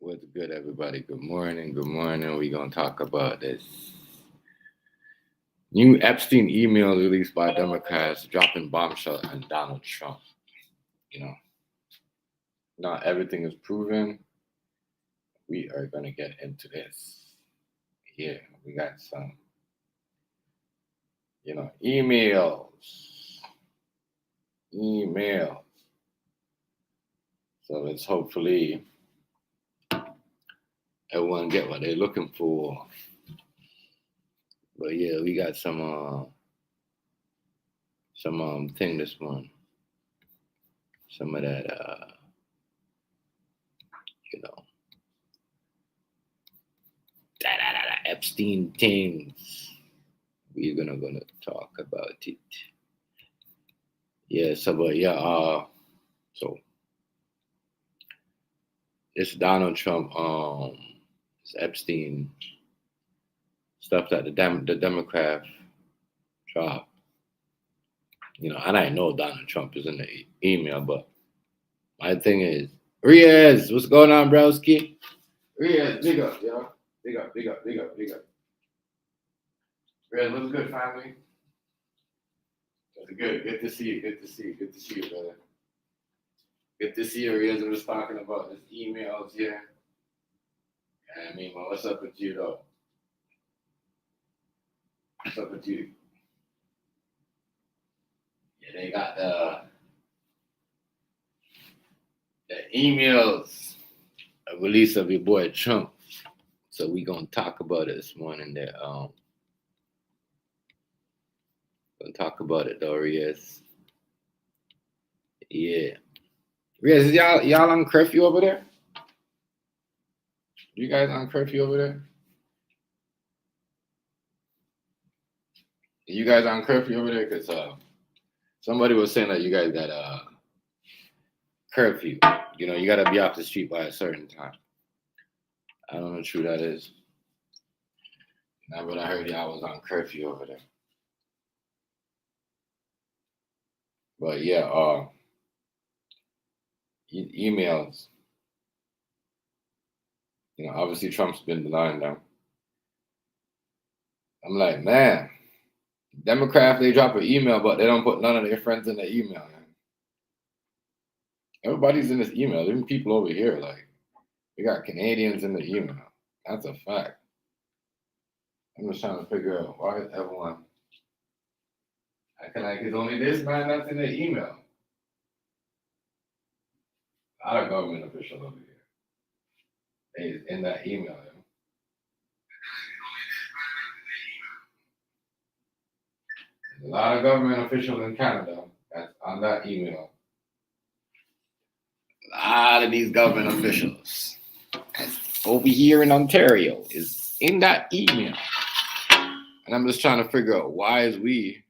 What's good, everybody? Good morning. Good morning. We're going to talk about this new Epstein email released by Democrats dropping bombshell on Donald Trump. You know, not everything is proven. We are going to get into this. Yeah, we got some, emails. Emails. So let's hopefully everyone get what they're looking for. But yeah, we got some thing this morning. Some of that you know Epstein things. We're gonna talk about it. Yeah, so it's Donald Trump, it's Epstein stuff that the Democrat dropped. And I know Donald Trump is in the email, but my thing is, Riaz, what's going on, Browski? Riaz, big up, yo. Big up, big up, big up, big up. Riaz, what's good, family? That's good. Good to see you. Good to see you. Good to see you, brother. Good to see you, Riaz. I'm just talking about this emails here. I mean, well, what's up with you, though? What's up with you? Yeah, they got the emails release of your boy Trump. So we gonna talk about it this morning. There, gonna talk about it though, Riaz. Yeah, Riaz, is y'all on curfew over there? You guys on curfew over there? You guys on curfew over there? Cause somebody was saying that you guys got curfew. You gotta be off the street by a certain time. I don't know how true that is. Now, but I heard y'all was on curfew over there. But yeah, emails. Obviously Trump's been denying them. I'm like, man, Democrats, they drop an email, but they don't put none of their friends in the email. Man. Everybody's in this email. Even people over here, like, we got Canadians in the email. That's a fact. I'm just trying to figure out why is everyone acting like it's only this man that's in the email. A lot of government officials over here. They in that email. There's a lot of government officials in Canada that's on that email. A lot of these government officials over here in Ontario is in that email. And I'm just trying to figure out why is we,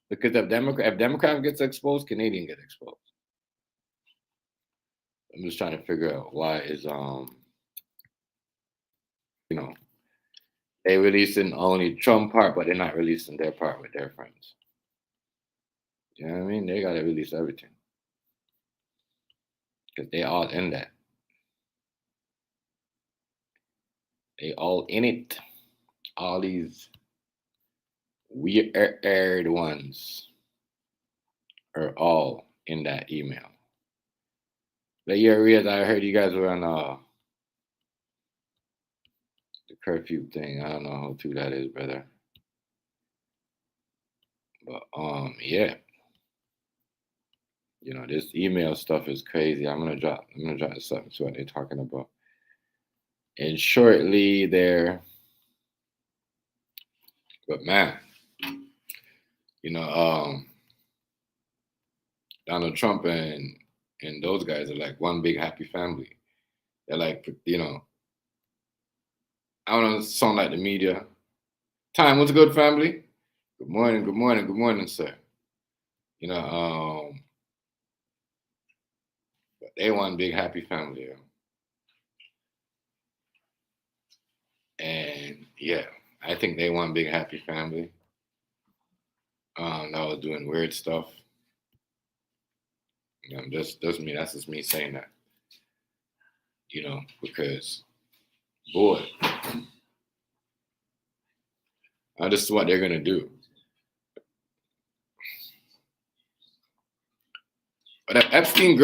because if Democrat gets exposed, Canadian get exposed. I'm just trying to figure out why is they releasing only Trump part, but they're not releasing their part with their friends. You know what I mean? They gotta release everything because they all in that. They all in it. All these weird ones are all in that email. But yeah, Riaz, I heard you guys were on the curfew thing. I don't know how true that is, brother. But yeah. This email stuff is crazy. I'm gonna drop something to what they're talking about. And shortly there. But man, Donald Trump and those guys are like one big happy family. They're like, I don't know, sound like the media. Time, what's good, family? Good morning, good morning, good morning, sir. But they one big happy family. And yeah, I think they one big happy family. That was doing weird stuff. That's just me saying that. because boy, this is what they're gonna do. But Epstein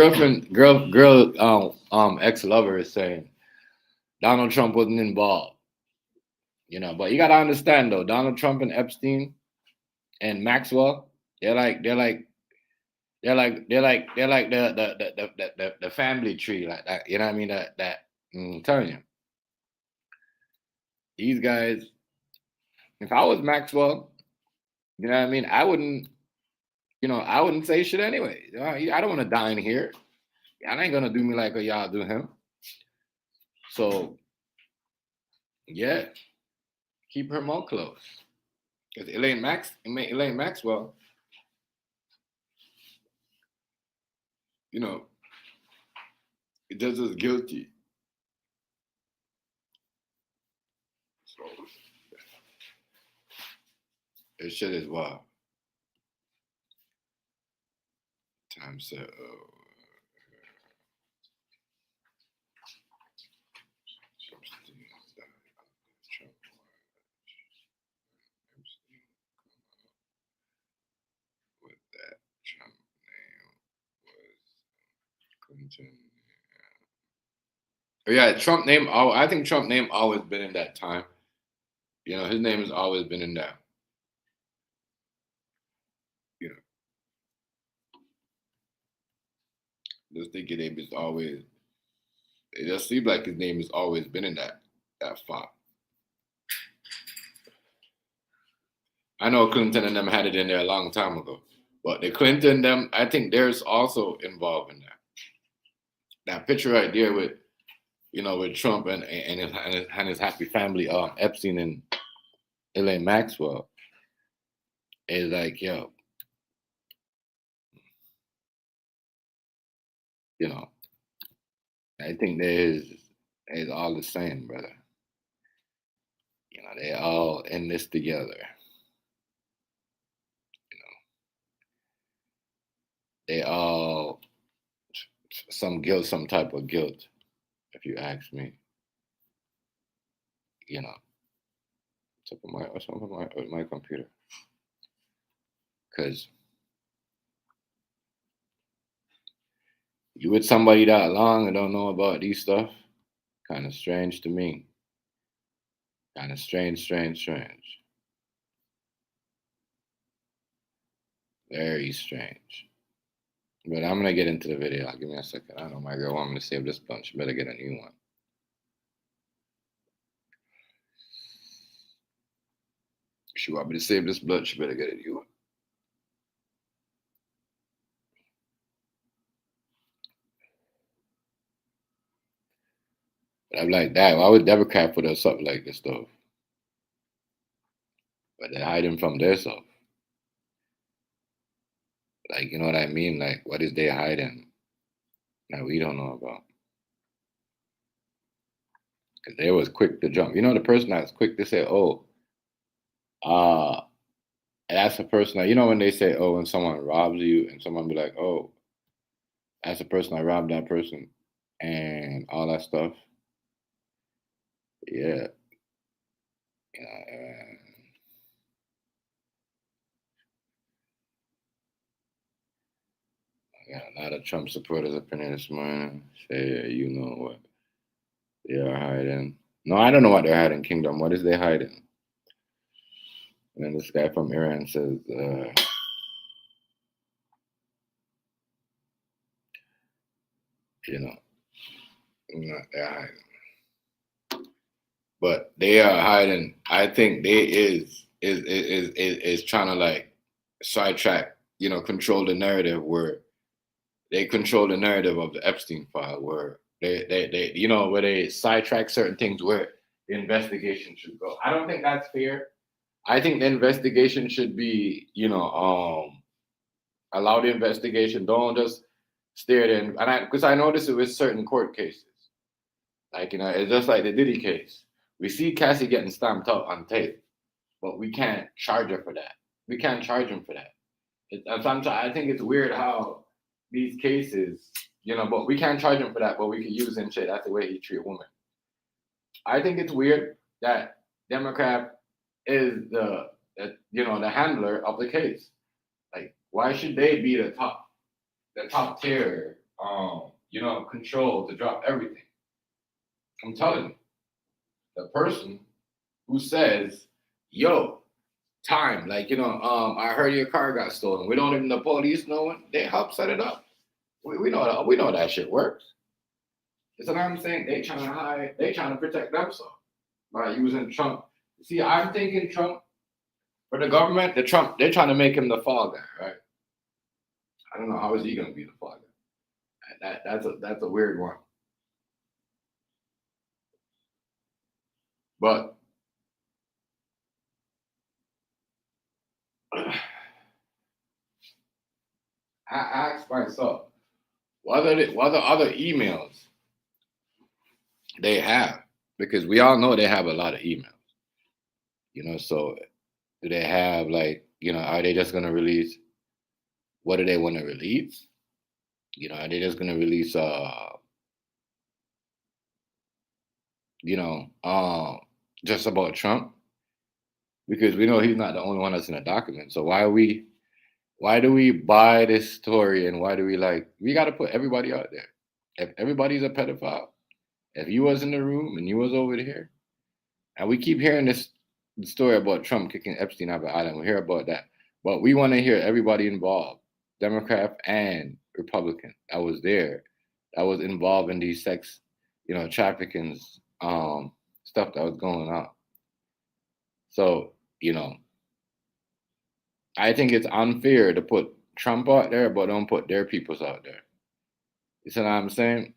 ex-lover is saying Donald Trump wasn't involved. But you gotta understand though, Donald Trump and Epstein and Maxwell, they're like the family tree, like that. You know what I mean? I'm telling you, these guys. If I was Maxwell, you know what I mean, I wouldn't say shit anyway. I don't want to dine here. Y'all ain't gonna do me like y'all do him. So yeah, keep her mouth closed. Because Elaine Maxwell, it does us guilty. So this shit is wild. Time set. With that Trump name was Clinton. Yeah, Trump name. I think Trump name always been in that time. His name has always been in that. Just think his name is always. It just seems like his name has always been in that font. I know Clinton and them had it in there a long time ago, but the Clinton them, I think there's also involved in that. That picture right there with, with Trump and his happy family, Epstein and Elaine Maxwell, is like, yo, I think is all the same, brother. They all in this together. They all some type of guilt, if you ask me. What's up with my computer? Because you with somebody that long and don't know about these stuff, kind of strange to me. Kind of strange. Very strange. But I'm gonna get into the video. Give me a second. I know my girl want me to save this bunch. Better get a new one. She want me to save this blunt. She better get a new one. But I'm like, that. Why would Democrat put up something like this though? But they're hiding from their self. Like, you know what I mean? Like, what is they hiding that we don't know about? Because they was quick to jump. The person that's quick to say, oh, that's a person that, when they say, oh, when someone robs you and someone be like, oh, that's a person I robbed that person and all that stuff. Yeah. I got a lot of Trump supporters up in here this morning. Say, you know what they are hiding. No, I don't know what they're hiding, Kingdom. What is they hiding? And then this guy from Iran says, they're hiding. But they are hiding. I think they is trying to like sidetrack, control the narrative where they control the narrative of the Epstein file, where they where they sidetrack certain things where the investigation should go. I don't think that's fair. I think the investigation should be, allow the investigation. Don't just stare there. And because I know this with certain court cases. Like, it's just like the Diddy case. We see Cassie getting stamped up on tape, but we can't charge her for that. We can't charge him for that. Sometimes I think it's weird how these cases, But we can't charge him for that, but we can use him shit. That's the way he treat women. I think it's weird that Democrat is the handler of the case. Like, why should they be the top tier, control to drop everything? I'm telling you, the person who says, "Yo, time," like I heard your car got stolen. We don't even the police know it. They help set it up. We know that shit works. That's what I'm saying. They trying to hide. They trying to protect themselves by using Trump. See, I'm thinking Trump for the government. They're trying to make him the fall guy, right? I don't know how is he gonna be the fall guy. That's a weird one. But I asked myself, what are other emails they have? Because we all know they have a lot of emails. So do they have are they just gonna release? What do they want to release? Are they just gonna release just about Trump? Because we know he's not the only one that's in the document. So why do we buy this story, and why do we got to put everybody out there? If everybody's a pedophile, if you was in the room and you was over here, and we keep hearing this story about Trump kicking Epstein out of the island, we hear about that, but we want to hear everybody involved, Democrat and Republican, that was there, that was involved in these sex, trafficking, stuff that was going on. So, I think it's unfair to put Trump out there, but don't put their peoples out there. You see what I'm saying?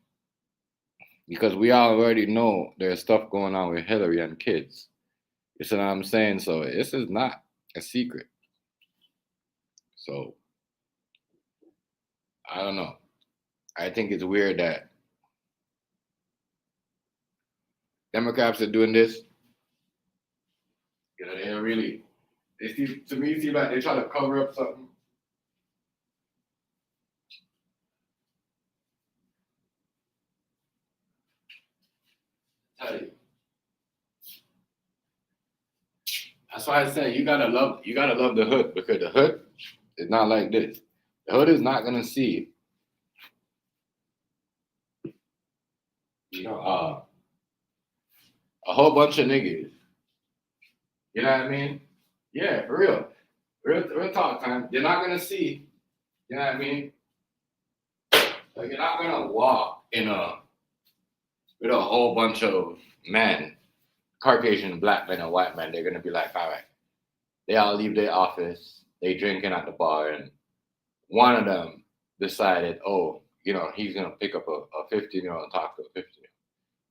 Because we already know there's stuff going on with Hillary and kids. You see what I'm saying? So this is not a secret. So I don't know. I think it's weird that Democrats are doing this. They seem like they try to cover up something. Tell you. That's why I say you gotta love the hood, because the hood is not like this. The hood is not gonna see a whole bunch of niggas. You know what I mean? Yeah, for real. Real talk time. You're not gonna see, you know what I mean? Like, you're not gonna walk with a whole bunch of men, Caucasian, black men, and white men. They're gonna be like, all right. They all leave their office. They drinking at the bar, and one of them decided, oh, he's gonna pick up a 15-year-old and talk to a 15-year-old.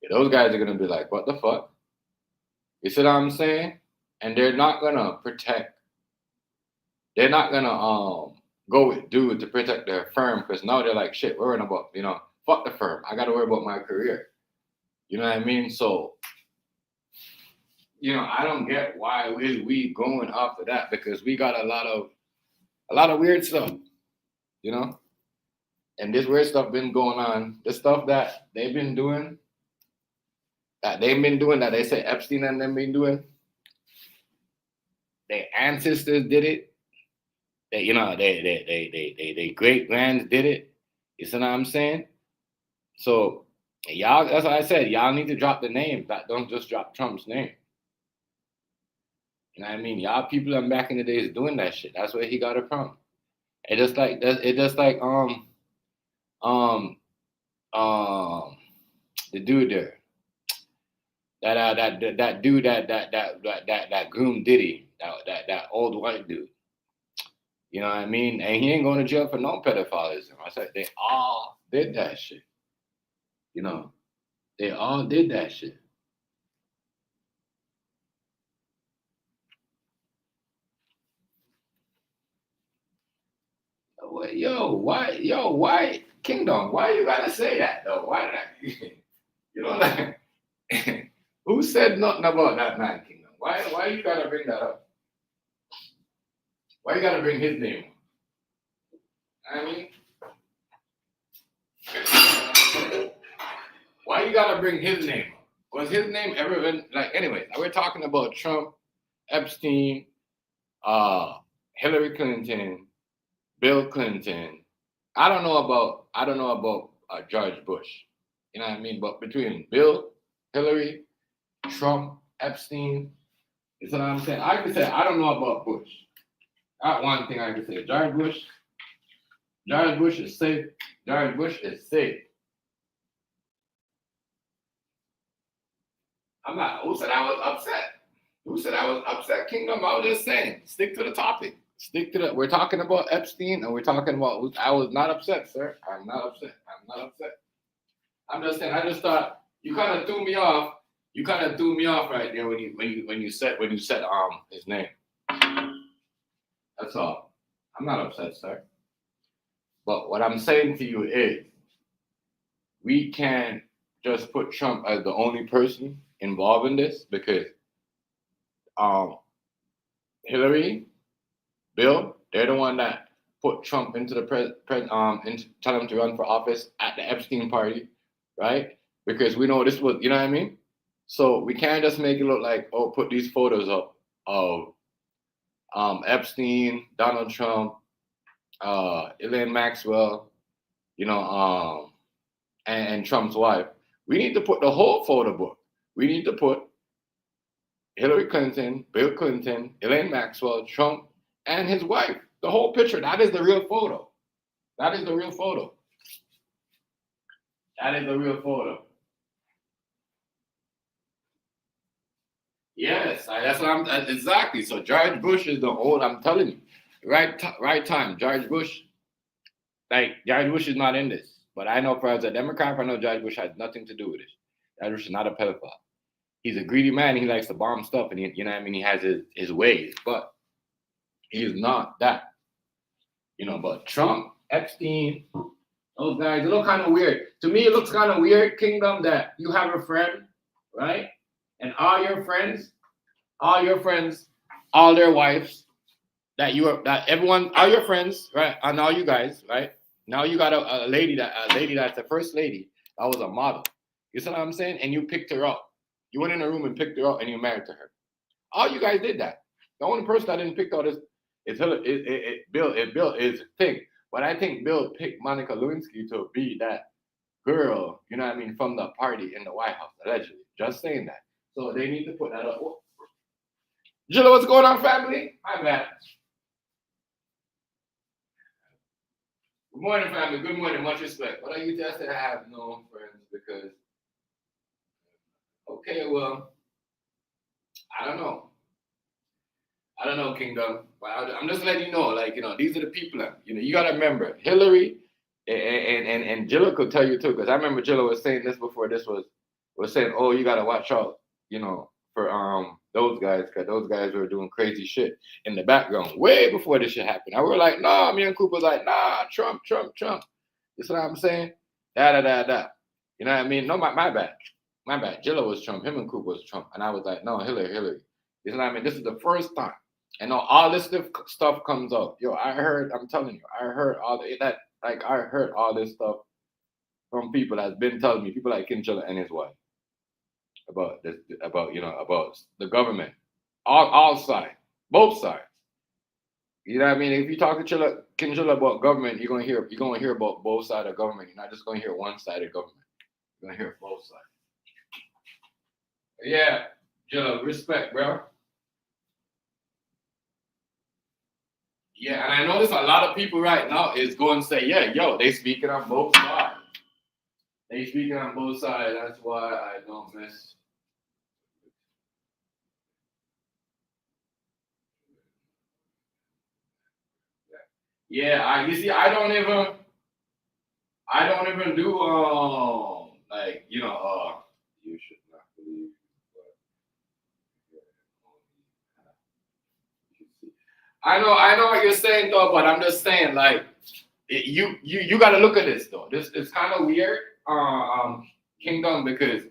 Yeah, those guys are gonna be like, what the fuck? You see what I'm saying? And they're not gonna protect. They're not gonna go with dude to protect their firm, because now they're like, shit, worrying about fuck the firm. I gotta worry about my career. You know what I mean? So I don't get why we going after that, because we got a lot of weird stuff, and this weird stuff been going on. The stuff that they've been doing, that they say Epstein and them been doing, their ancestors did it. They great grands did it. You see what I'm saying? So y'all, that's what I said. Y'all need to drop the name. Don't just drop Trump's name. You know what I mean? Y'all people back in the days doing that shit. That's where he got it from. It just like the dude there. That dude that groomed Diddy, that old white dude. You know what I mean? And he ain't going to jail for no pedophilism. I said they all did that shit. They all did that shit. Why, Kingdom? Why you gotta say that though? Why did I? Who said nothing about that man, Kingdom? Why you gotta bring that up? Why you gotta bring his name up? I mean, Why you gotta bring his name up? Was his name ever been like? Anyway, we're talking about Trump, Epstein, uh, Hillary Clinton, Bill Clinton. I don't know about George Bush. You know what I mean? But between Bill, Hillary, Trump, Epstein, you know what I'm saying? I can say I don't know about Bush. That one thing I can say. George Bush is safe. George Bush is safe. I'm not. Who said I was upset? Who said I was upset, Kingdom? I was just saying, stick to the topic. Stick to the. We're talking about Epstein, and we're talking about. I was not upset, sir. I'm not upset. I'm not upset. I'm just saying. I just thought you kind of threw me off. You kind of threw me off right there when you said his name. That's all. I'm not upset, sir. But what I'm saying to you is, we can't just put Trump as the only person involved in this because um Hillary, Bill, they're the one that put Trump into the into tell him to run for office at the Epstein party, right? Because we know this was, you know what I mean? So we can't just make it look like, oh, put these photos up of Epstein, Donald Trump, Elaine Maxwell, you know, and Trump's wife. We need to put the whole photo book. We need to put Hillary Clinton, Bill Clinton, Elaine Maxwell, Trump, and his wife. The whole picture. That is the real photo. That is the real photo. That is the real photo. Yes, that's what I'm exactly. So George Bush is the old. I'm telling you, right time. George Bush, like George Bush is not in this. But I know, for as a Democrat, I know George Bush has nothing to do with it. George Bush is not a pedophile. He's a greedy man. He likes to bomb stuff, and you know what I mean. He has his ways, but he is not that. You know, but Trump, Epstein, those guys, it look kind of weird. To me, it looks kind of weird, Kingdom, that you have a friend, right? And all your friends, all their wives, that everyone, all your friends, right? And all you guys, right? Now you got a lady that's the first lady that was a model. You see what I'm saying? And you picked her up. You went in a room and picked her up and you married to her. All you guys did that. The only person that didn't pick out is Bill. Bill is thing. But I think Bill picked Monica Lewinsky to be that girl, you know what I mean, from the party in the White House, allegedly. Just saying that. So they need to put that up. Jilla, what's going on, family? My bad. Good morning, family. Good morning. Much respect. What are you testing? I have no friends because, okay, well, I don't know. I don't know, Kingdom. But I'm just letting you know, like, you know, these are the people that, you know, you got to remember. Hillary and Jilla could tell you too, because I remember Jilla was saying this before this was saying, oh, you got to watch out, you know, for those guys, because those guys were doing crazy shit in the background way before this shit happened. And we were like, nah, me and Cooper was like, nah, Trump. You see what I'm saying? Da. You know what I mean? No, my bad. My bad. Jilla was Trump. Him and Cooper was Trump. And I was like, no, Hillary. You know what I mean? This is the first time. And now all this stuff comes out. Yo, I'm telling you, I heard all that. Like, I heard all this stuff from people that's been telling me, people like Kinchilla and his wife, about this, about, you know, about the government, all sides, both sides. You know what I mean? If you talk to Kinchilla about government, you're gonna hear about both sides of government. You're not just gonna hear one side of government. You're gonna hear both sides. Yeah, Jilla, respect, bro. Yeah, and I notice a lot of people right now is going to say, yeah, yo, they speaking on both sides. They speaking on both sides. That's why I don't miss. Yeah, you see, I don't even do like, you know, you should not believe I know what you're saying though, but I'm just saying, like, you got to look at this though. This is kind of weird, Kingdom, because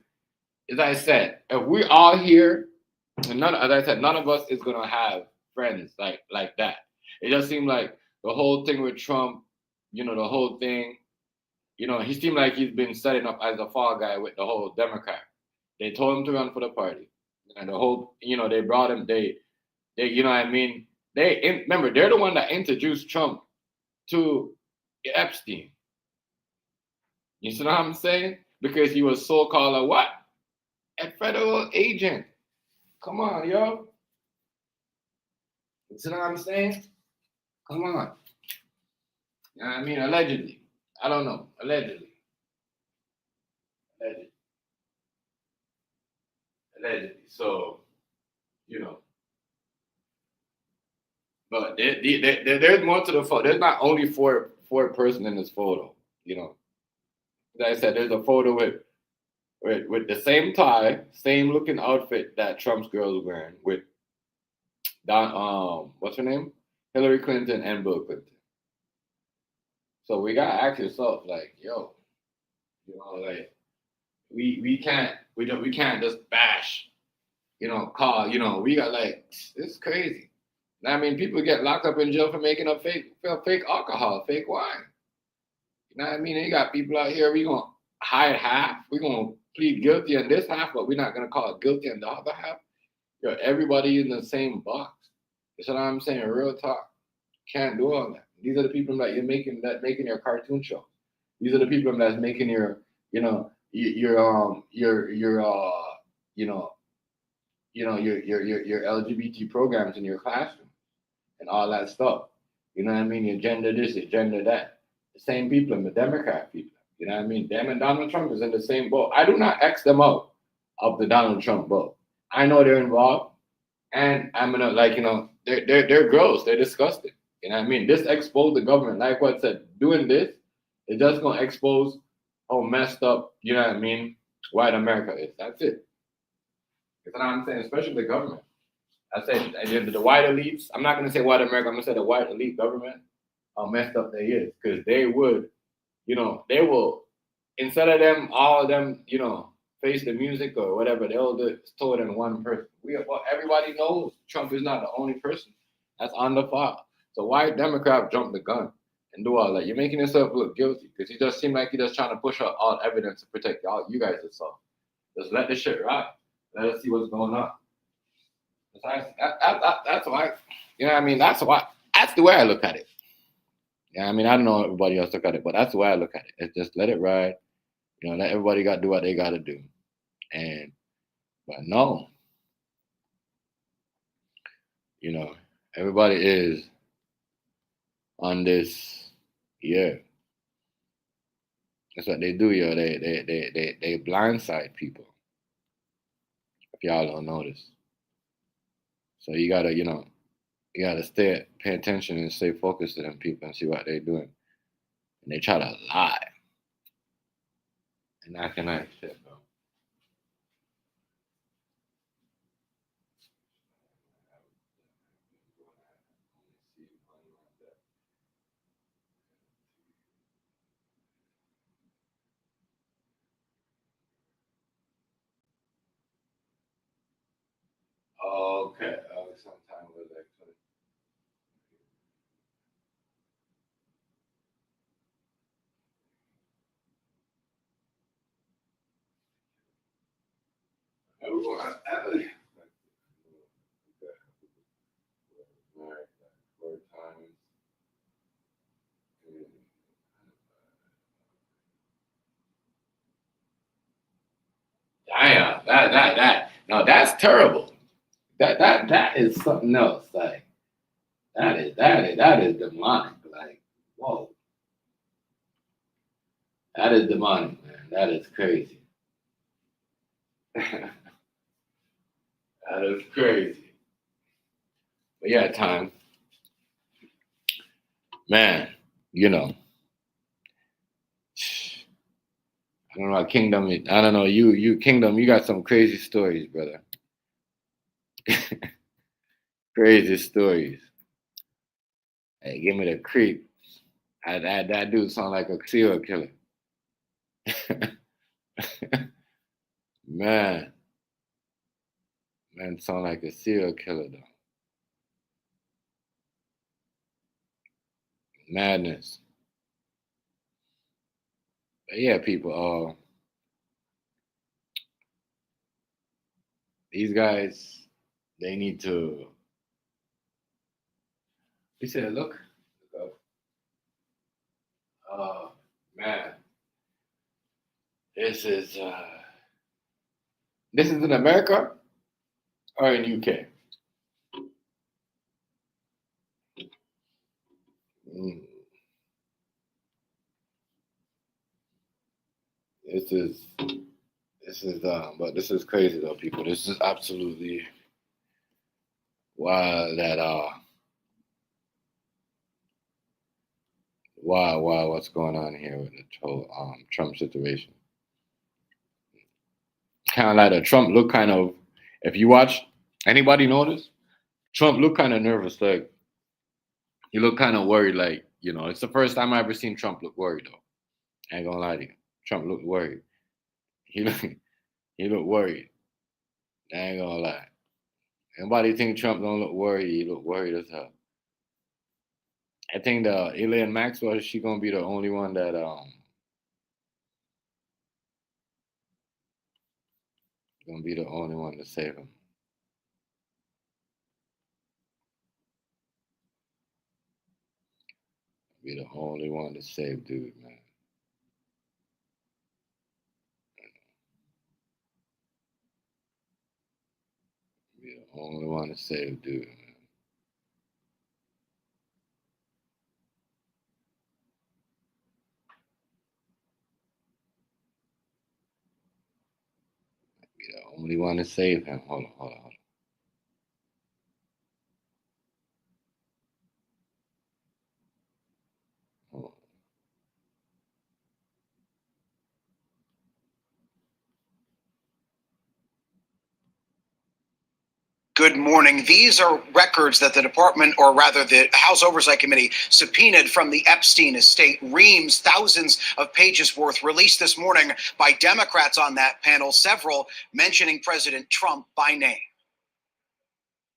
as I said, if we all here, and as I said, none of us is gonna have friends like that. It just seemed like the whole thing with Trump, you know, the whole thing, he seemed like he's been setting up as a fall guy with the whole Democrat. They told him to run for the party, and the whole, they brought him. They, you know what I mean? Remember, they're the one that introduced Trump to Epstein. You see what I'm saying? Because he was so-called a what? A federal agent. Come on, yo. You see what I'm saying? Come on. You know what I mean? Allegedly. I don't know. Allegedly. Allegedly. So, but there's more to the photo. There's not only four person in this photo. Like I said, there's a photo with the same tie, same looking outfit that Trump's girl is wearing with what's her name? Hillary Clinton and Bill Clinton. So we gotta ask yourself, like, yo, like we can't just bash, call, we got like it's crazy. I mean, people get locked up in jail for making up fake alcohol, fake wine. You know what I mean? And you got people out here, we gonna hide half, we gonna plead guilty on this half, but we're not gonna call it guilty on the other half. Everybody in the same box. That's what I'm saying. Real talk. Can't do all that. These are the people that you're making your cartoon show. These are the people that's making your your LGBT programs in your classroom and all that stuff. You know what I mean? Your gender this, your gender that. The same people, the Democrat people. You know what I mean? Them and Donald Trump is in the same boat. I do not X them out of the Donald Trump boat. I know they're involved, and I'm gonna they're gross. They're disgusting. You know what I mean? This exposed the government. Like what I said, doing this is just gonna expose how messed up, you know what I mean, white America is. That's it. That's what I'm saying, especially the government. I said the white elites. I'm not gonna say white America. I'm gonna say the white elite government. How messed up they is, because they would, they will, instead of them, all of them, face the music or whatever, they'll do it toward in one person. Everybody knows Trump is not the only person that's on the file. So why Democrat jump the gun and do all that? You're making yourself look guilty because he just seemed like he's just trying to push out all evidence to protect you guys yourself. Just let this shit ride. Let us see what's going on. That's why, I mean? That's the way I look at it. Yeah, I mean, I don't know how everybody else look at it, but that's the way I look at it. It's just let it ride. Let everybody do what they got to do. But no, everybody is on this. Yeah, that's what they do. They blindside people. If y'all don't notice, so you gotta pay attention and stay focused to them people and see what they're doing. And they try to lie and acting like shit, bro. Okay. Sometime with like. Damn, that no, that's terrible. That is something else. Like that is demonic. Like, whoa. That is demonic, man. That is crazy. That is crazy. But yeah, time. Man, I don't know, Kingdom. I don't know, you Kingdom, you got some crazy stories, brother. Crazy stories. Hey, give me the creep. That dude sound like a serial killer. Man. Man sound like a serial killer though. Madness. Yeah, people. These guys, they need to. He said, "Look, man, this is this is in America or in UK." Mm, this is but this is crazy though, people. This is absolutely wild. That wow, what's going on here with the whole Trump situation? Kind of like a Trump look kind of. If you watch, anybody notice? Trump looked kind of nervous, like he looked kind of worried, like it's the first time I ever seen Trump look worried though. I ain't gonna lie to you. Trump looked worried. He looked, he looked worried. I ain't gonna lie. Anybody think Trump don't look worried? He look worried as hell. I think the Elaine Maxwell, she gonna be the only one that gonna be the only one to save him. Be the only one to save dude, man. Be the only one to save dude, man. Be the only one to save him. Hold on. Hold on. Good morning. These are records that the department, or rather the House Oversight Committee, subpoenaed from the Epstein estate. Reams, thousands of pages worth, released this morning by Democrats on that panel, several mentioning President Trump by name.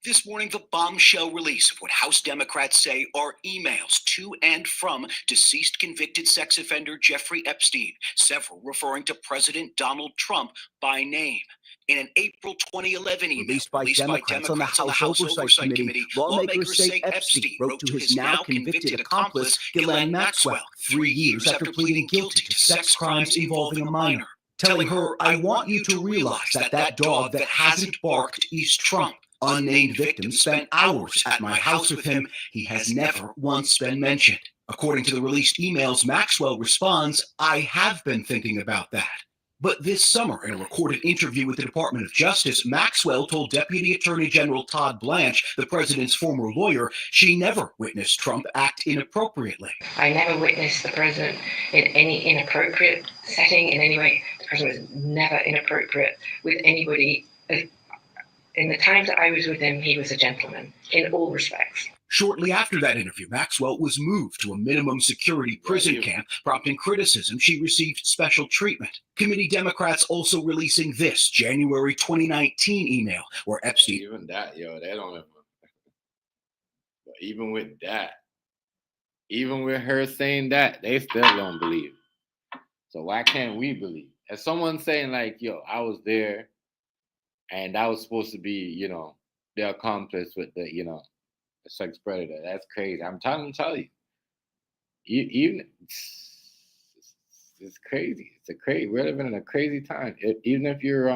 This morning, the bombshell release of what House Democrats say are emails to and from deceased convicted sex offender Jeffrey Epstein, several referring to President Donald Trump by name. In an April 2011 email released by Democrats on the House Oversight Committee, lawmakers say Epstein wrote to his now convicted accomplice, Ghislaine Maxwell, 3 years after pleading guilty to sex crimes involving a minor, telling her, "I want you to realize that that dog that hasn't barked is Trump. Unnamed victim spent hours at my house with him. He has never once been mentioned." According to the released emails, Maxwell responds, "I have been thinking about that." But this summer, in a recorded interview with the Department of Justice, Maxwell told Deputy Attorney General Todd Blanche, the president's former lawyer, she never witnessed Trump act inappropriately. "I never witnessed the president in any inappropriate setting in any way. The president was never inappropriate with anybody. In the time that I was with him, he was a gentleman in all respects." Shortly after that interview, Maxwell was moved to a minimum security prison camp, prompting criticism she received special treatment. Committee Democrats also releasing this January 2019 email where Epstein... Even that, they don't ever. But even with that, even with her saying that, they still don't believe. So why can't we believe? As someone saying like, I was there and that was supposed to be, the accomplice with the, the sex predator. That's crazy. I'm trying to tell you. Even it's crazy. We're living in a crazy time. Even if you're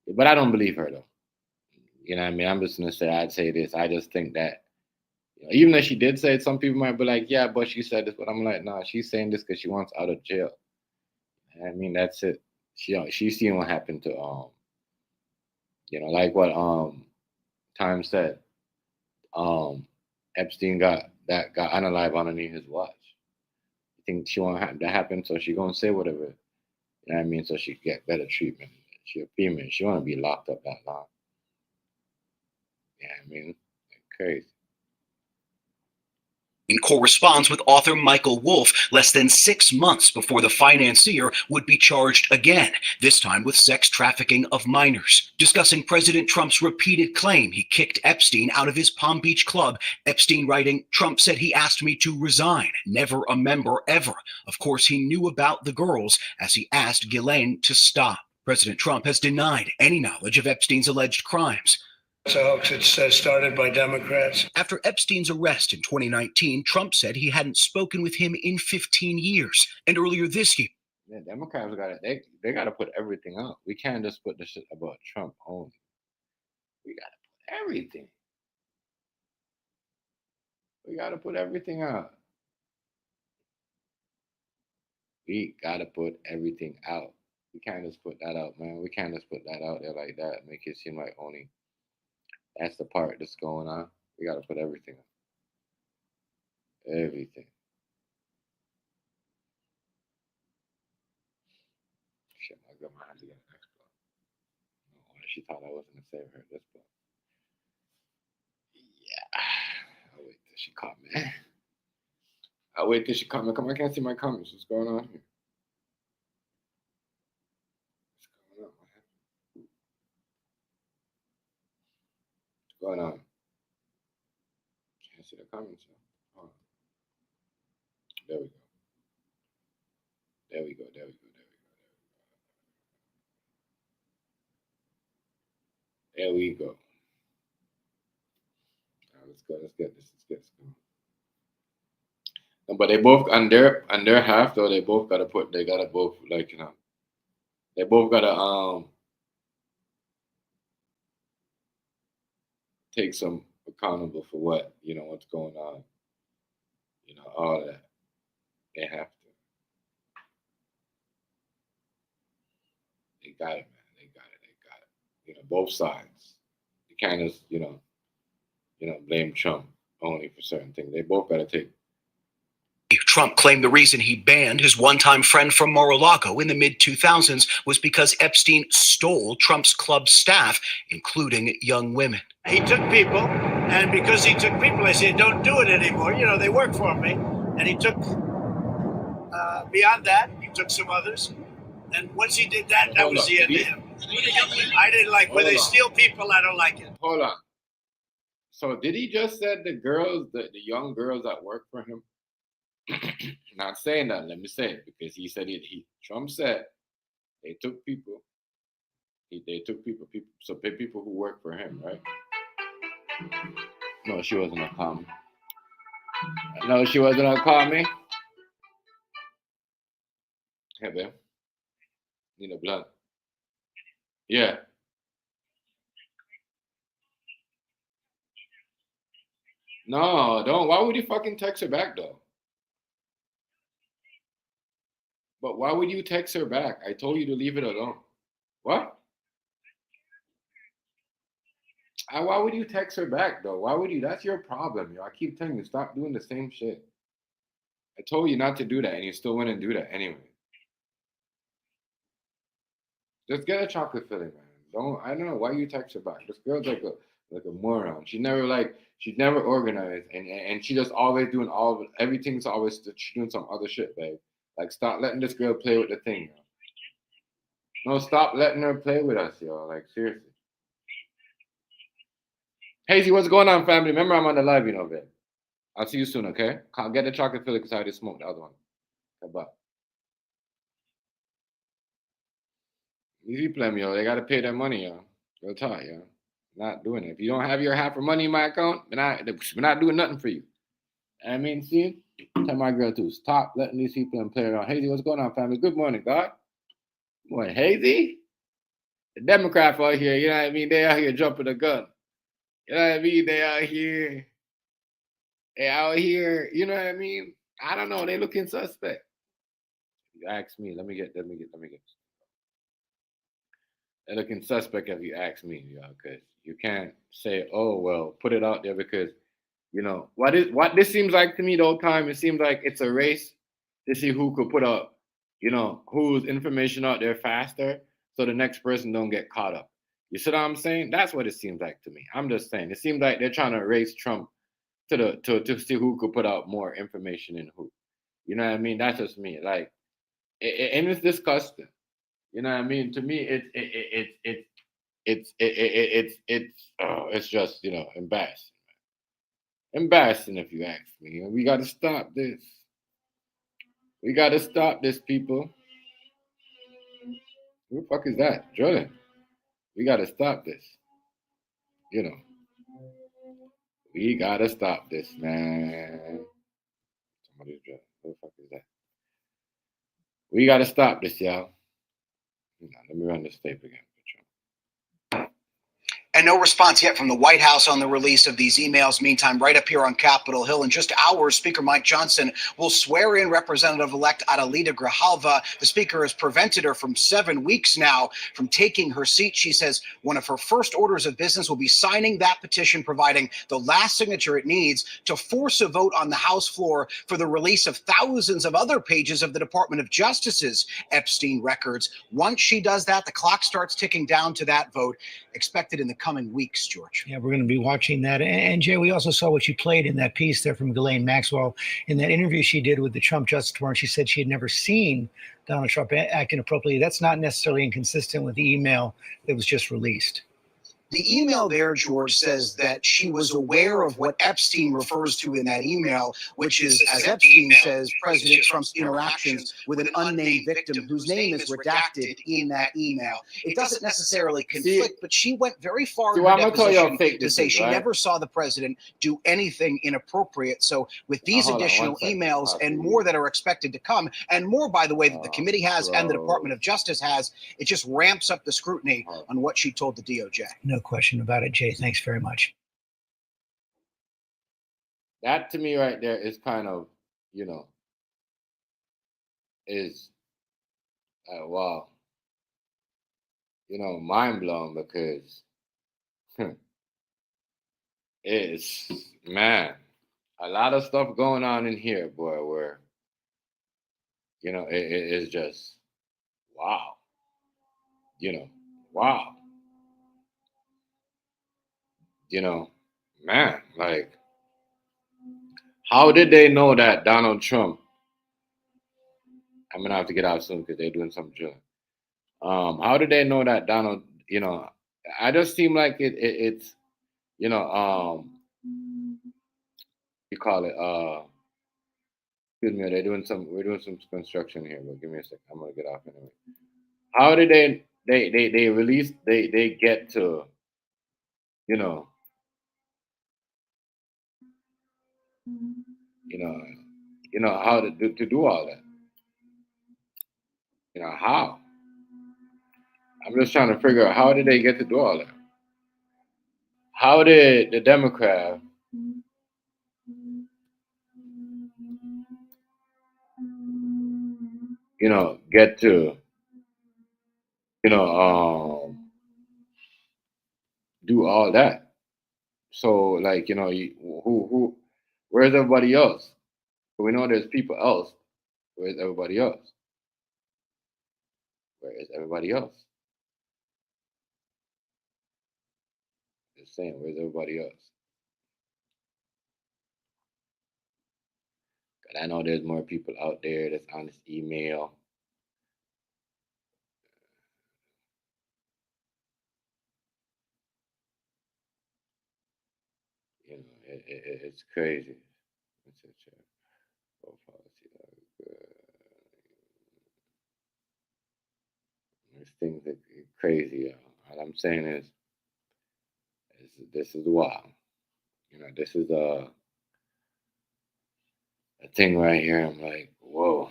but I don't believe her though. You know what I mean? I'm just gonna say I'd say this. I just think that even though she did say it, some people might be like, yeah, but she said this, but I'm like, nah, she's saying this because she wants out of jail. I mean, that's it. She's seen what happened to like what Time said. Epstein got unalive underneath his watch. I think she want that to happen, so she gonna say whatever. You know what I mean? So she get better treatment. She a female. She wanna be locked up that long. Yeah, I mean, crazy. and corresponds with author Michael Wolff less than 6 months before the financier would be charged again, this time with sex trafficking of minors. Discussing President Trump's repeated claim he kicked Epstein out of his Palm Beach club, Epstein writing, "Trump said he asked me to resign, never a member ever. Of course, he knew about the girls as he asked Ghislaine to stop." President Trump has denied any knowledge of Epstein's alleged crimes. It's a hoax. It's started by Democrats. After Epstein's arrest in 2019, Trump said he hadn't spoken with him in 15 years. And earlier this year, Yeah, Democrats got it. They got to put everything out. We can't just put the shit about Trump only. We got to put everything. We got to put everything out. We got to put everything out. We can't just put that out, man. We can't just put that out there like that. Make it seem like only that's the part that's going on. We got to put everything out. Everything. Shit, my grandma had to get an Xbox. No, she thought I was going to save her this book. Yeah. I'll wait till she come, man. I'll wait till she come. Come on, I can't see my comments. What's going on here? What's going on? Can't see the comments. Oh. There we go. There we go. There we go. There we go. Right, let's go. Let's get this. Let's get this going. No, but they both on their half though. They both gotta put. They gotta both like They both gotta take some accountable for what what's going on. All that. They have to. They got it, man. They got it. They got it. Both sides. You can't just blame Trump only for certain things. They both got to take. Trump claimed the reason he banned his one-time friend from Mar-a-Lago in the mid-2000s was because Epstein stole Trump's club staff, including young women. He took people, and because he took people, I said, don't do it anymore. They work for me. And he took, beyond that, he took some others. And once he did that, that was the end of him. I didn't like when they steal people. I don't like it. Hold on. So did he just said the girls, the young girls that work for him? Not saying that. Let me say it because he said Trump said they took people. They took people. So people who work for him, right? No, she wasn't gonna call me. No, she wasn't gonna call me. Hey, babe. Need a blunt. Yeah. No, don't. Why would you fucking text her back though? But why would you text her back? I told you to leave it alone. What? Why would you text her back though? Why would you? That's your problem, yo. I keep telling you, stop doing the same shit. I told you not to do that, and you still went and do that anyway. Just get a chocolate filling, man. I don't know why you text her back. This girl's like a moron. She's never organized, and she just always doing everything's always she's doing some other shit, babe. Like, stop letting this girl play with the thing, yo. No, stop letting her play with us, yo. Like, seriously. Hazy, what's going on, family? Remember, I'm on the live, babe. I'll see you soon, okay? I'll get the chocolate filling because I already smoked the other one. Okay, bye. Easy play, yo. They got to pay their money, yo. Real talk, yo. Not doing it. If you don't have your half of money in my account, we're not doing nothing for you. I mean, see? Tell my girl to stop letting these people play around. Hazy, what's going on, family? Good morning, God. Good morning, Hazy. The Democrats out here, you know what I mean? They out here jumping the gun. You know what I mean? They out here, you know what I mean? I don't know. They looking suspect. You ask me. Let me get. They're looking suspect if you ask me, because you can't say, oh, well, put it out there because, what this seems like to me the whole time, it seems like it's a race to see who could put up, whose information out there faster so the next person don't get caught up. You see what I'm saying? That's what it seems like to me. I'm just saying. It seems like they're trying to race Trump to see who could put out more information in who. You know what I mean? That's just me. Like, and it's disgusting. You know what I mean? To me, it's just, you know, embarrassing. Embarrassing, if you ask me. And we got to stop this. We got to stop this, people. Who the fuck is that? Jordan. We got to stop this. You know, we got to stop this, man. Somebody's Jordan. Who the fuck is that? We got to stop this, y'all. Let me run this tape again. And no response yet from the White House on the release of these emails. Meantime, right up here on Capitol Hill, in just hours, Speaker Mike Johnson will swear in Representative-elect Adelita Grijalva. The Speaker has prevented her from 7 weeks now from taking her seat. She says one of her first orders of business will be signing that petition, providing the last signature it needs to force a vote on the House floor for the release of thousands of other pages of the Department of Justice's Epstein records. Once she does that, the clock starts ticking down to that vote, expected in the coming weeks, George. Yeah, we're going to be watching that. And Jay, we also saw what you played in that piece there from Ghislaine Maxwell in that interview she did with the Trump Justice Department. She said she had never seen Donald Trump act inappropriately. That's not necessarily inconsistent with the email that was just released. The email there, George, says that she was aware of what Epstein refers to in that email, which is, as Epstein says, President Trump's interactions with an unnamed victim whose name is redacted in that email. It doesn't necessarily conflict, but she went very far in her deposition to say she never saw the president do anything inappropriate. So with these additional emails and more that are expected to come, and more, by the way, that the committee has and the Department of Justice has, it just ramps up the scrutiny on what she told the DOJ. No question about it, Jay. Thanks very much. That to me right there is kind of, you know, is, wow, you know, mind blown, because it's, man, a lot of stuff going on in here, boy, where, you know, it is just, wow, you know, wow. You know, man, like, how did they know that Donald Trump? I'm gonna have to get out soon because they're doing some drilling. How did they know that Donald? You know, I just seem like it's, you know, you call it. Excuse me, we're doing some construction here, but give me a second. I'm gonna get off anyway. How did they release? They get to, you know. You know how to do all that. You know how. I'm just trying to figure out, how did they get to do all that? How did the Democrat, you know, get to, you know, do all that? So, like, you know, where's everybody else? We know there's people else. Where's everybody else? Where is everybody else? Just saying, where's everybody else? I know there's more people out there that's on this email. You know, it's crazy. These things are crazy. All I'm saying is this is wild. You know, this is a thing right here. I'm like, whoa.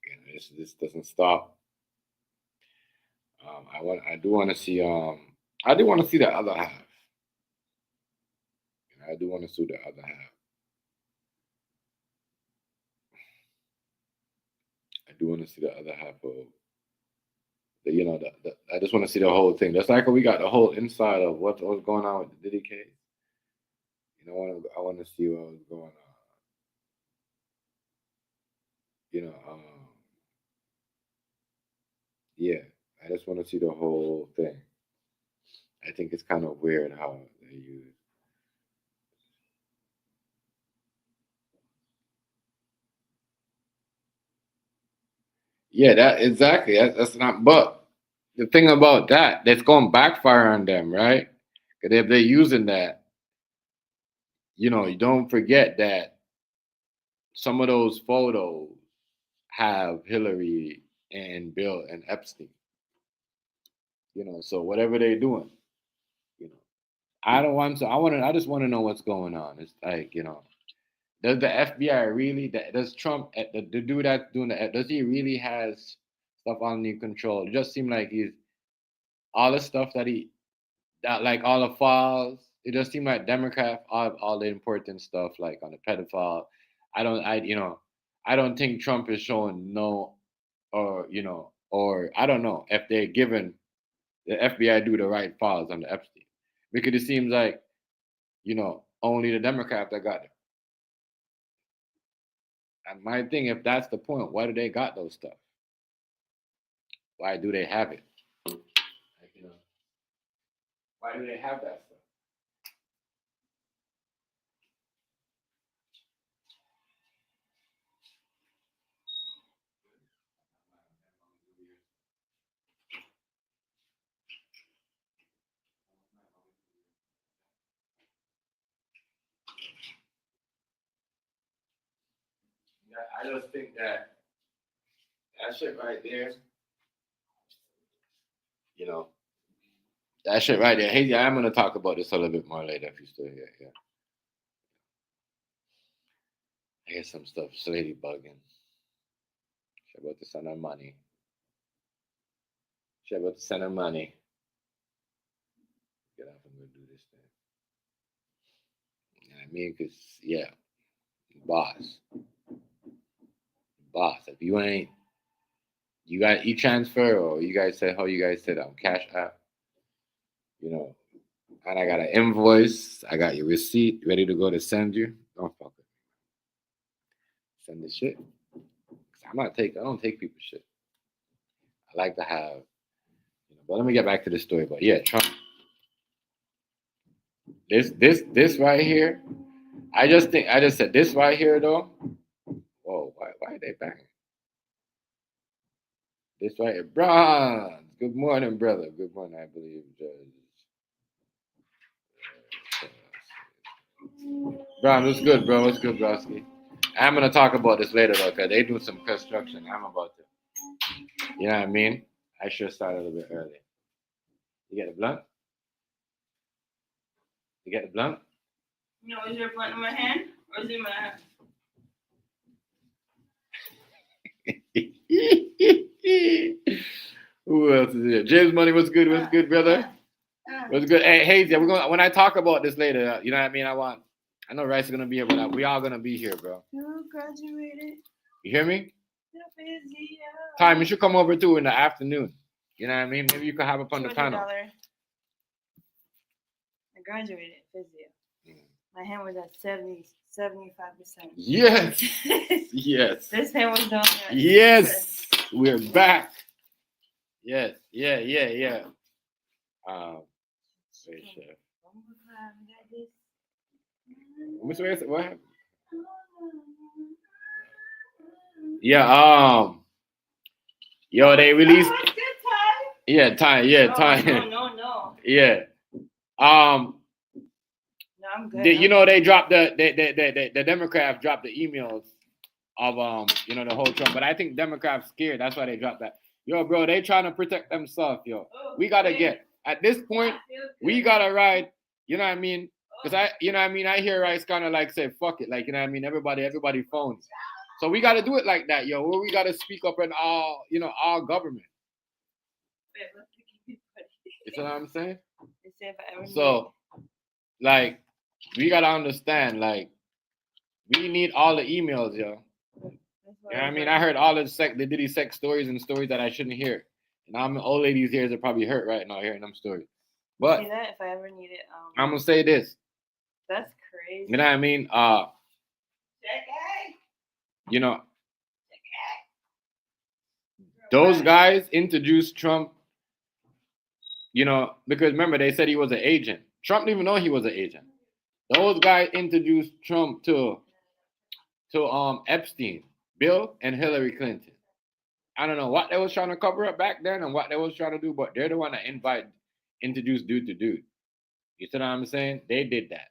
You know, this doesn't stop. I do want to see the other half. You know, I do want to see the other half. I do want to see the other half of the, you know, I just want to see the whole thing. Just like we got the whole inside of what's going on with the Diddy case. You know, I want to see what was going on. You know, yeah, I just want to see the whole thing. I think it's kind of weird how they use Yeah, that exactly. That's not. But the thing about that's going to backfire on them, right? Because if they're using that, you don't forget that some of those photos have Hillary and Bill and Epstein. So whatever they're doing, you know, I don't want to. I just want to know what's going on. It's like, does the FBI really? Does Trump, the dude that's doing that? Does he really has stuff under control? It just seems like he's all the stuff that like all the files. It just seemed like Democrat all the important stuff like on the pedophile. I don't think Trump is showing no, or I don't know if they're giving the FBI do the right files on the Epstein, because it seems like only the Democrats that got it. And my thing, if that's the point, why do they got those stuff? Why do they have it? Like, why do they have that stuff? I just think that shit right there, you know, that shit right there. Hey, I'm gonna talk about this a little bit more later if you're still here. Yeah, I hear some stuff. Slady bugging. Shit about to send her money. Shit about to send her money. Get off and go do this thing. You know what I mean? Cause yeah, boss. If you ain't, you got e-transfer or you guys said how you guys said Cash App. And I got an invoice. I got your receipt ready to go to send you. Don't fuck it. Send the shit. I don't take people's shit. I like to have, but let me get back to the story. But yeah, Trump. This right here. I just said this right here though. Whoa, why are they banging? This right here, Bronze. Good morning, brother. Good morning, I believe, Judge. Bron, what's good, bro? What's good, broski? I'm gonna talk about this later though, cause they do some construction. I'm about to. You know what I mean? I should start a little bit early. You get the blunt? You get the blunt? No, is your blunt in my hand or is it in my hand? Who else is here? James Money, what's good? What's good, brother? What's good? Hey, Hazy, when I talk about this later, you know what I mean? I know Rice is gonna be here, but we all gonna be here, bro. You graduated. You hear me? Time, you should come over too in the afternoon. You know what I mean? Maybe you could have up on the panel. I graduated physio. My hand was at 75%. Yes. Yes. This hand was down there. Yes. We're back. Yes. Yeah. Wait, chef. What happened? Yeah, yo, they released. Yeah, time. No. Yeah. No, I'm good. They dropped the Democrats dropped the emails of the whole Trump, but I think Democrats scared. That's why they dropped that. Yo, bro, they trying to protect themselves, yo. We gotta get at this point. We gotta ride. You know what I mean? Because I hear Rice kind of like say fuck it, like everybody phones. So we gotta do it like that, yo. Where we gotta speak up in all government. You know what I'm saying? So, like, we gotta understand, like, we need all the emails, yo. You know what I mean? I heard all the Diddy sex stories and stories that I shouldn't hear. And I'm old ladies' ears are probably hurt right now hearing them stories. But see that if I ever need it, I'm gonna say this. That's crazy. You know what I mean? Those guys introduced Trump, because remember they said he was an agent. Trump didn't even know he was an agent. Those guys introduced Trump to Epstein, Bill and Hillary Clinton. I don't know what they was trying to cover up back then and what they was trying to do, but they're the one that introduced dude to dude. You see what I'm saying? They did that.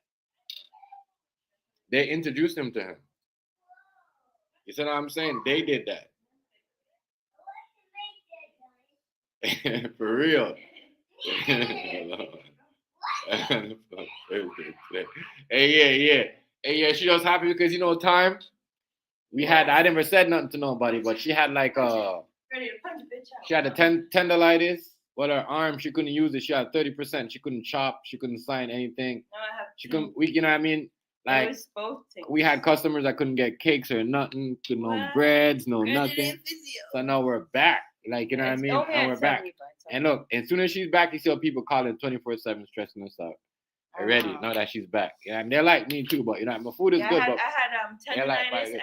They introduced him to him. You see what I'm saying? They did that. For real. Hey, yeah. She was happy because time we had. I never said nothing to nobody, but she had like she had a tendonitis. With her arm, she couldn't use it. She had 30%. She couldn't chop. She couldn't sign anything. No, I have she couldn't. You know what I mean? Like we had customers that couldn't get cakes or nothing, no breads, no nothing. So now we're back. Like, you know what I mean? And we're back. And look, as soon as she's back, you see people calling 24/7 stressing us out. Already, now that she's back. Yeah, and they're like me too, but my food is good. I had tendonitis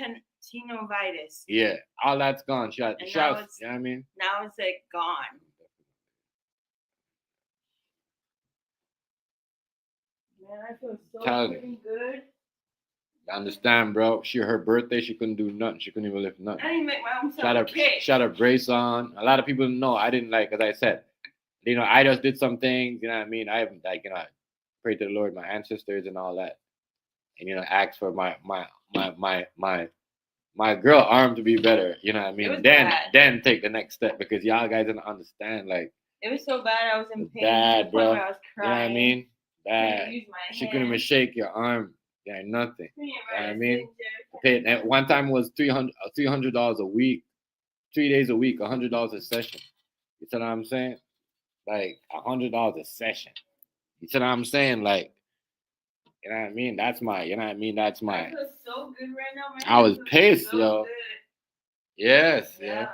and tenovitis. Yeah, all that's gone. She had, you know what I mean? Now it's like gone. Man, I feel so freaking good. You understand, bro? Her birthday, she couldn't do nothing. She couldn't even lift nothing. I didn't make my own self cake. She had a brace on. A lot of people know I didn't as I said, I just did some things, you know what I mean? I haven't I prayed to the Lord, my ancestors and all that. And asked for my girl arm to be better, you know what I mean? Then take the next step because y'all guys didn't understand. Like it was so bad, I was in pain. Bad, bro. I was crying. You know what I mean? Bad. She couldn't even shake your arm. Yeah, nothing. You know what I mean? At one time it was $300 a week, 3 days a week, $100 a session. You see what I'm saying? Like $100 a session. You see what I'm saying? Like, you know what I mean? That's my. I feel so good right now, man. I was pissed, so yo. Good. Yes, yeah.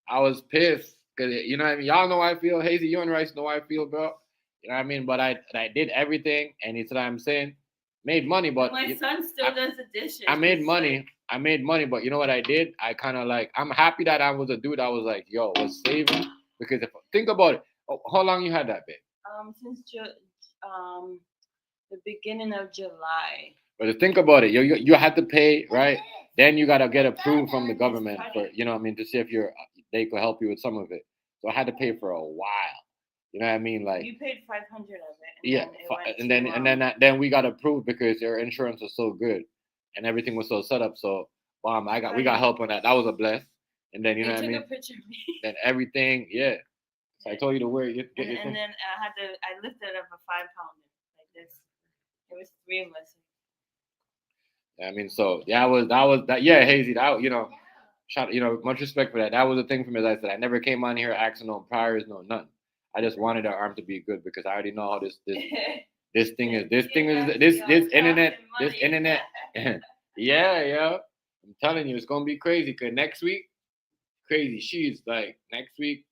I was pissed because you know what I mean. Y'all know how I feel. Hazy, you and Rice know how I feel, bro. You know what I mean? But I did everything, and you see what I'm saying? Made money, but my son still does the dishes. I made money. But you know what I did? I kind of I'm happy that I was a dude. I was like, yo, was saving because think about it. How long you had that, babe? Since the beginning of July. But think about it. You had to pay, right? Then you gotta get approved from the government for to see if they could help you with some of it. So I had to pay for a while. You know what I mean? Like you paid $500 of it. Then we got approved because your insurance was so good and everything was so set up. So we got help on that. That was a bless. And then you know what I mean? Took a picture of me. Then everything, yeah. So I told you to wear it. And then I lifted up a 5-pounder like this. It was 3 of us. I mean, so that was that. Yeah, Hazy, that much respect for that. That was the thing for me. As I said, I never came on here asking no priors, no nothing. I just wanted our arm to be good because I already know how this internet. Yeah. I'm telling you, it's gonna be crazy. Cause next week, crazy. She's like next week,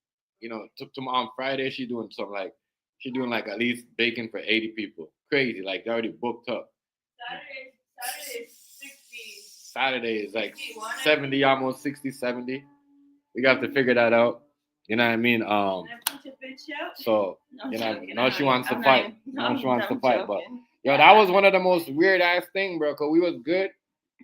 on Friday she's doing at least baking for 80 people. Crazy, like they already booked up. Saturday is 60. Saturday is like 70, almost 60, 70. We got to figure that out. You know what I mean? So now she wants to fight. Now she wants to fight. But that was one of the most weird ass thing, bro. Cause we was good,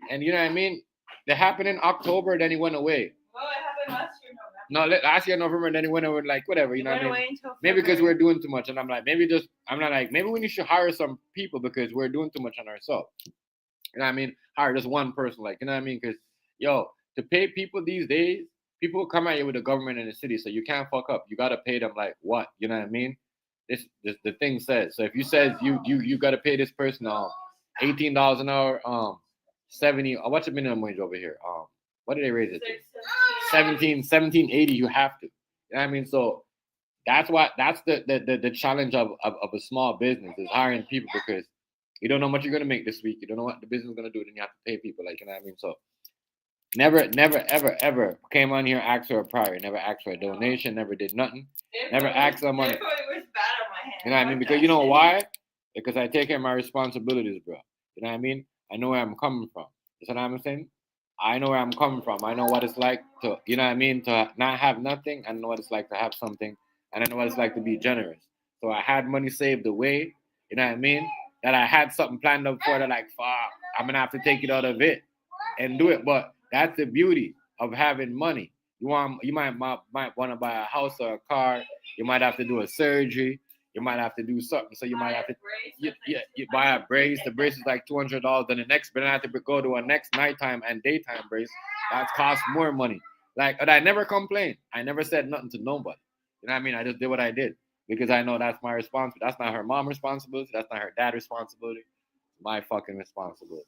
and you know what I mean. It happened in October, then he went away. Well, it happened last year November. No, last year November, and then he went away. Like whatever, you know what I mean? Maybe because we're doing too much, and I'm like, maybe we need to hire some people because we're doing too much on ourselves. You know what I mean? Hire just one person, like you know what I mean? Because to pay people these days. People come at you with the government in the city, so you can't fuck up. You gotta pay them like what? You know what I mean? This the thing says. So if you says you gotta pay this person $18 an hour, 70. What's the minimum wage over here? What did they raise it to? 17.80. You have to. You know what I mean? So that's the challenge of a small business is hiring people because you don't know what you're gonna make this week. You don't know what the business is gonna do. Then you have to pay people. Like you know what I mean? So. Never, ever came on here asked for a prior. Never asked for a donation. Never did nothing. Never asked for money. It was bad on my hand. You know what I mean? Because you know why? Because I take care of my responsibilities, bro. You know what I mean? I know where I'm coming from. You know what I'm saying? I know where I'm coming from. I know what it's like to, you know what I mean, to not have nothing. I know what it's like to have something. And I know what it's like to be generous. So I had money saved away. You know what I mean? That I had something planned up for that like, fuck, I'm going to have to take it out of it and do it. But that's the beauty of having money. You might want to buy a house or a car. You might have to do a surgery. You might have to do something. So you might have to you buy a brace. The brace is like $200. Then the next, but I have to go to a next nighttime and daytime brace. That costs more money. Like, but I never complained. I never said nothing to nobody. You know what I mean? I just did what I did because I know that's my responsibility. That's not her mom's responsibility. That's not her dad's responsibility. It's my fucking responsibility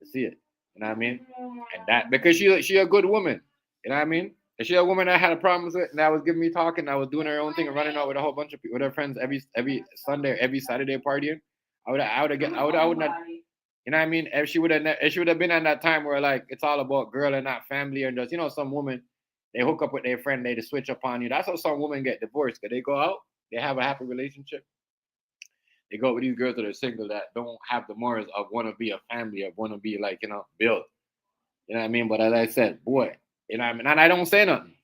to see it. You know what I mean? And that because she a good woman. You know what I mean? If she a woman I had a problem with and that was giving me talking, I was doing her own thing and running out with a whole bunch of people with her friends every Sunday or every Saturday partying. I would not. You know what I mean? If she would have been at that time where like it's all about girl and not family and just some women they hook up with their friend, they just switch up on you. That's how some women get divorced. Cause they go out, they have a happy relationship. They go with these girls that are single that don't have the morals of want to be a family, of want to be like built. You know what I mean? But as I said, boy, you know what I mean? And I don't say nothing.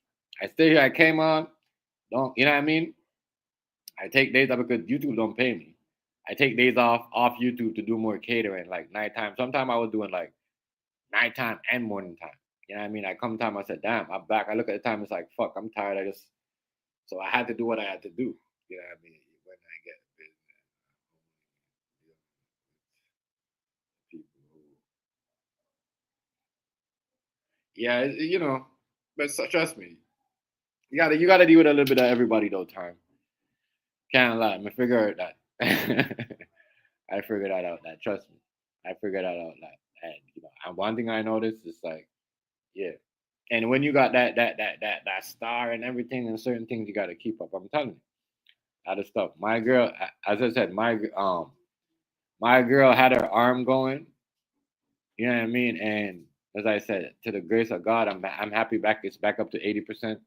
I stay here. I came on. Don't you know what I mean? I take days off because YouTube don't pay me. I take days off YouTube to do more catering, like nighttime. Sometimes I was doing like nighttime and morning time. You know what I mean? I come time, I said, damn, I'm back. I look at the time, it's like, fuck, I'm tired. So I had to do what I had to do. You know what I mean? When I get business, people who, yeah, but trust me, you gotta deal with a little bit of everybody though. Time can't lie. I figure it that. I figured that out. That trust me, I figured that out. And and one thing I noticed is like, yeah. And when you got that star and everything and certain things you got to keep up. I'm telling you, that is stuff. My girl, as I said, my girl had her arm going. You know what I mean? And as I said, to the grace of God, I'm happy back. It's back up to 80%.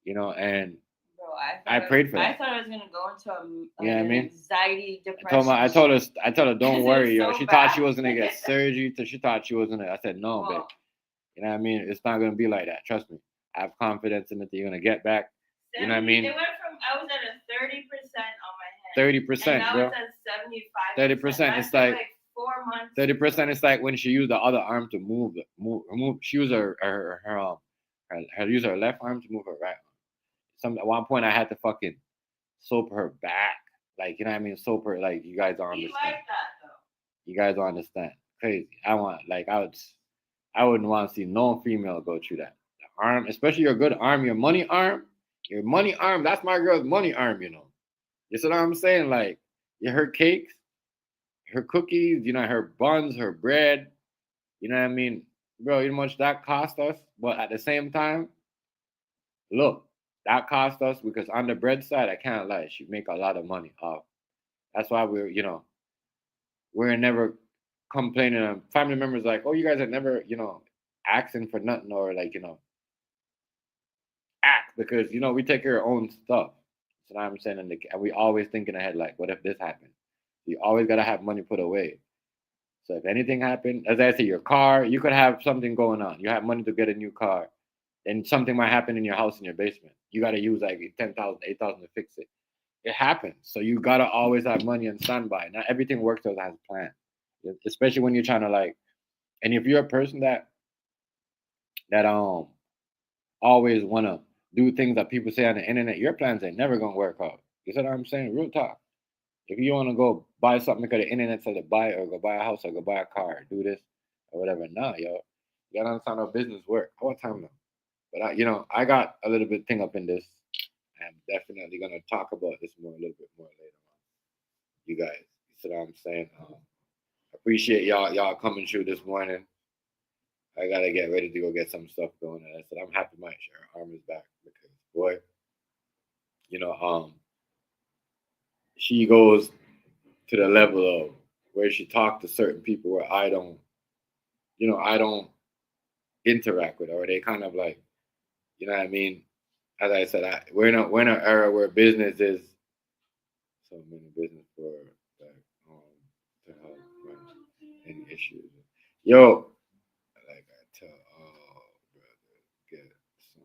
And Bro, I prayed for that. I thought I was gonna go into I mean? anxiety, depression. I told her, don't worry, yo. So She bad. thought she was gonna get surgery. She thought she was gonna. I said, no, babe. You know what I mean? It's not gonna be like that. Trust me. I have confidence in it that you're gonna get back. You know what I mean? It went from I was at a 30% on my head. 30%, bro. Now it's at 75%. 30%. It's like 4 months. 30%. It's like when she used the other arm to move. She used her use her left arm to move her right arm. At one point I had to fucking soap her back. Like, you know what I mean? Soap her. Like, you guys don't understand. You like that though. You guys don't understand. Crazy. I wouldn't want to see no female go through that. The arm, especially your good arm, your money arm. That's my girl's money arm, You see what I'm saying? Like, her cakes, her cookies, her buns, her bread. You know what I mean? Bro, you know how much that cost us? But at the same time, look, that cost us because on the bread side, I can't lie, she make a lot of money off. That's why we're never complaining. Family members like, oh, you guys are never, asking for nothing or like, act because we take care of our own stuff. That's what I'm saying. And we always thinking ahead, like, what if this happened? You always gotta have money put away. So if anything happened, as I say, your car, you could have something going on. You have money to get a new car, and something might happen in your house in your basement. You gotta use like 10,000, 8,000 to fix it. It happens. So you gotta always have money on standby. Not everything works out as planned. Especially when you're trying to like, and if you're a person that always wanna do things that people say on the internet, your plans ain't never gonna work out. You see what I'm saying? Real talk. If you wanna go buy something because the internet said to buy it, or go buy a house, or go buy a car, or do this or whatever, yo, you gotta understand how business work. What time now? But I got a little bit thing up in this. I'm definitely gonna talk about this a little bit more later on. You guys, you see what I'm saying? Appreciate y'all coming through this morning. I gotta get ready to go get some stuff going. And I said I'm happy my arm is back because boy, she goes to the level of where she talked to certain people where I don't interact with her, or they kind of like, you know what I mean? As I said, we're in an era where business is so many business for like to help run any issues. Yo, like I tell all brothers, get some.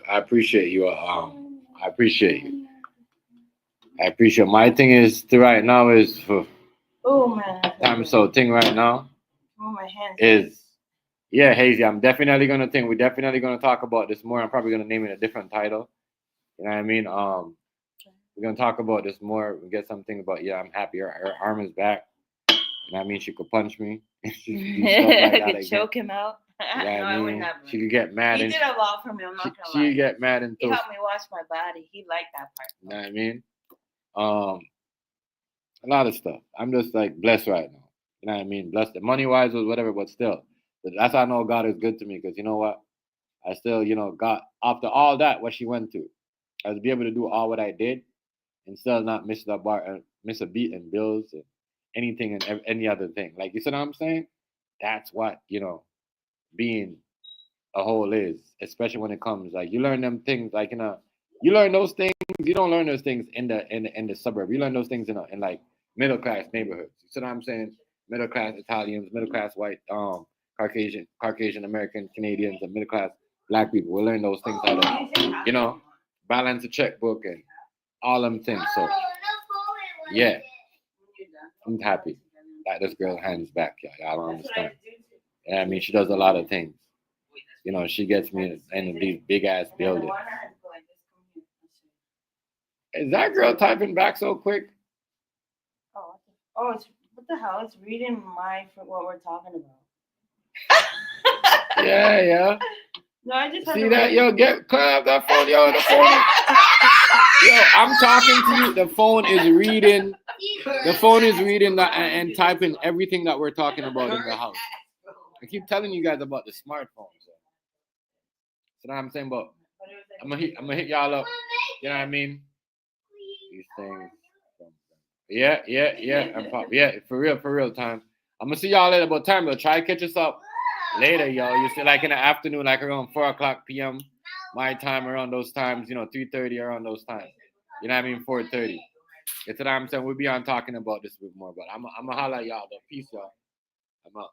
I appreciate you. I appreciate you. My thing is to right now is for Oh man. So thing right now Oh, my hands. is, yeah, Hazy. We're definitely gonna talk about this more. I'm probably gonna name it a different title. You know what I mean? We're gonna talk about this more. We get something about, yeah, I'm happy her arm is back. You know what I mean? She could punch me. She could do stuff like that I could again. choke him out. You know what No, I I would mean? never. She could get mad He and did a lot for me. I'm not gonna lie. she get mad and He toast. helped me wash my body. He liked that part. You know what I mean? A lot of stuff. I'm just like blessed right now. You know what I mean? Blessed money wise or whatever, but still. But that's how I know God is good to me, because you know what? I still, God, after all that, what she went through, I was be able to do all what I did and still not miss the bar, miss a beat and bills and anything and any other thing. Like, you see what I'm saying? That's what, being a whole is, especially when it comes, like, you learn them things, like, you learn those things. You don't learn those things in the suburb. You learn those things in like middle class neighborhoods. You see what I'm saying? Middle class Italians, middle class white, Caucasian American Canadians, and middle class Black people. We learn those things how to, balance a checkbook and all them things. So yeah, I'm happy that this girl hands back. Y'all don't understand. Yeah, I mean, she does a lot of things. She gets me in these big ass buildings. Is that girl typing back so quick? It's what the hell? It's reading for what we're talking about. Yeah. No, I just see that. Yo, clear up that phone. Yo, the phone. Yo, I'm talking to you. The phone is reading. The phone is reading and typing everything that we're talking about in the house. I keep telling you guys about the smartphones. So now I'm saying, but I'm gonna hit y'all up. You know what I mean? These things. Yeah. For real time. I'm gonna see y'all later. About time though. Try to catch us up later, y'all. You see, like in the afternoon, like around 4:00 p.m. my time, around those times. 3:30 around those times. You know what I mean? 4:30. It's what I'm saying. We'll be on talking about this a bit more. But I'm gonna holler at y'all though. Peace, y'all. I'm out.